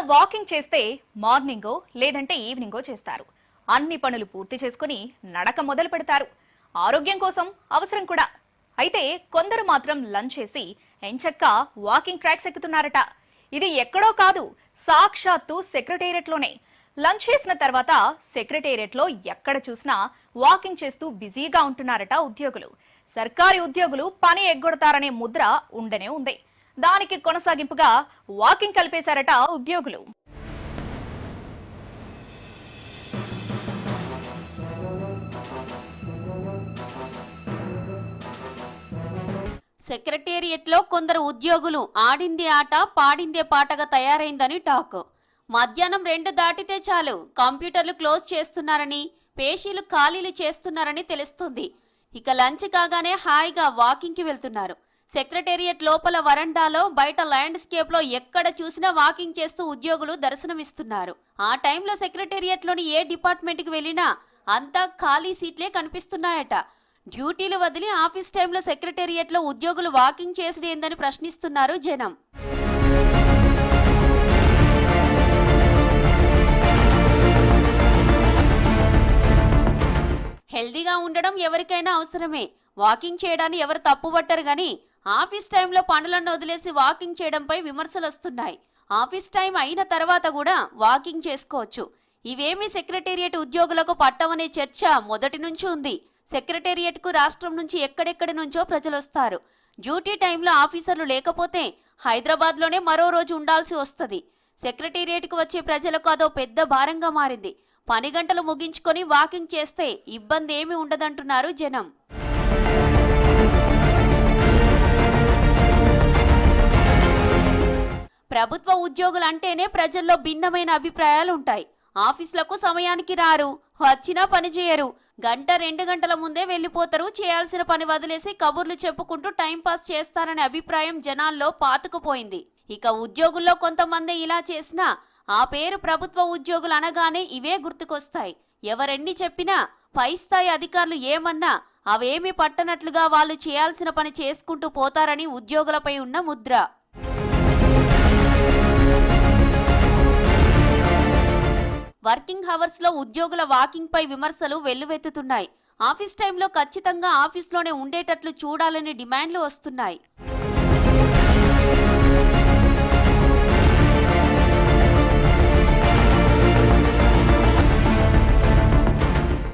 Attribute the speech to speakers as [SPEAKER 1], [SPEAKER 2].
[SPEAKER 1] Walking చేస్తే మార్నింగో లేదంటే ఈవినింగో చేస్తారు. అన్ని పనులు పూర్తి చేసుకుని నడక మొదలు పెడతారు. ఆరోగ్యం కోసం అవసరం కూడా. అయితే కొందరు మాత్రం లంచ్ చేసి ఎంచక్కా వాకింగ్ ట్రాక్స్ ఎక్కుతున్నారట. ఇది ఎక్కడో కాదు, సాక్షాత్తు సెక్రటేరియట్లోనే. లంచ్ చేసిన తర్వాత సెక్రటేరియట్లో ఎక్కడ చూసినా వాకింగ్ చేస్తూ బిజీగా ఉంటున్నారట ఉద్యోగులు. సర్కారీ ఉద్యోగులు పని ఎగ్గొడతారనే ముద్ర ఉండనే ఉంది. దానికి కొనసాగింపుగా వాకింగ్ కలిపేశారట ఉద్యోగులు.
[SPEAKER 2] సెక్రటేరియట్లో కొందరు ఉద్యోగులు ఆడింది ఆట పాడిందే పాటగా తయారైందని టాక్. మధ్యాహ్నం 2 దాటితే చాలు కంప్యూటర్లు క్లోజ్ చేస్తున్నారని, పేషీలు ఖాళీలు చేస్తున్నారని తెలుస్తుంది. ఇక లంచ్ కాగానే హాయిగా వాకింగ్కి వెళ్తున్నారు. సెక్రటేరియట్ లోపల వరండాలో, బయట ల్యాండ్స్కేప్ లో ఎక్కడ చూసినా వాకింగ్ చేస్తూ ఉద్యోగులు దర్శనమిస్తున్నారు. ఆ టైంలో సెక్రటేరియట్లోని ఏ డిపార్ట్మెంట్కి వెళ్ళినా అంతా ఖాళీ సీట్లే కనిపిస్తున్నాయట. డ్యూటీలు వదిలి ఆఫీస్ టైంలో సెక్రటేరియట్లో ఉద్యోగులు వాకింగ్ చేసుడు ఏందని ప్రశ్నిస్తున్నారు జనం. హెల్దీగా ఉండడం ఎవరికైనా అవసరమే. వాకింగ్ చేయడాన్ని ఎవరు తప్పుపట్టరు గాని ఆఫీస్ టైంలో పనులను వదిలేసి వాకింగ్ చేయడంపై విమర్శలు వస్తున్నాయి. ఆఫీస్ టైం అయిన తర్వాత కూడా వాకింగ్ చేసుకోవచ్చు. ఇవేమీ సెక్రటేరియట్ ఉద్యోగులకు పట్టవనే చర్చ మొదటి నుంచి ఉంది. సెక్రటేరియట్ కు రాష్ట్రం నుంచి ఎక్కడెక్కడి నుంచో ప్రజలు వస్తారు. డ్యూటీ టైంలో ఆఫీసర్లు లేకపోతే హైదరాబాద్ లోనే మరో రోజు ఉండాల్సి వస్తుంది. సెక్రటేరియట్ కు వచ్చే ప్రజలకు అదో పెద్ద భారంగా మారింది. పని గంటలు ముగించుకొని వాకింగ్ చేస్తే ఇబ్బంది ఏమీ ఉండదంటున్నారు జనం. ప్రభుత్వ ఉద్యోగులు అంటేనే ప్రజల్లో భిన్నమైన అభిప్రాయాలు ఉంటాయి. ఆఫీసులకు సమయానికి రారు, వచ్చినా పని చేయరు. 1-2 గంటల ముందే వెళ్లిపోతారు. చేయాల్సిన పని వదిలేసి కబుర్లు చెప్పుకుంటూ టైంపాస్ చేస్తారనే అభిప్రాయం జనాల్లో పాతుకుపోయింది. ఇక ఉద్యోగుల్లో కొంతమంది ఇలా చేసినా ఆ పేరు ప్రభుత్వ ఉద్యోగులు అనగానే ఇవే గుర్తుకొస్తాయి. ఎవరెన్ని చెప్పినా, పై స్థాయి అధికారులు ఏమన్నా అవేమీ పట్టనట్లుగా వాళ్ళు చేయాల్సిన పని చేసుకుంటూ పోతారని ఉద్యోగులపై ఉన్న ముద్ర. వర్కింగ్ హవర్స్ లో ఉద్యోగుల వాకింగ్ పై విమర్శలు వెల్లువెత్తుతున్నాయి. ఆఫీస్ టైంలో ఖచ్చితంగా ఆఫీస్లోనే ఉండేటట్లు చూడాలని డిమాండ్లు వస్తున్నాయి.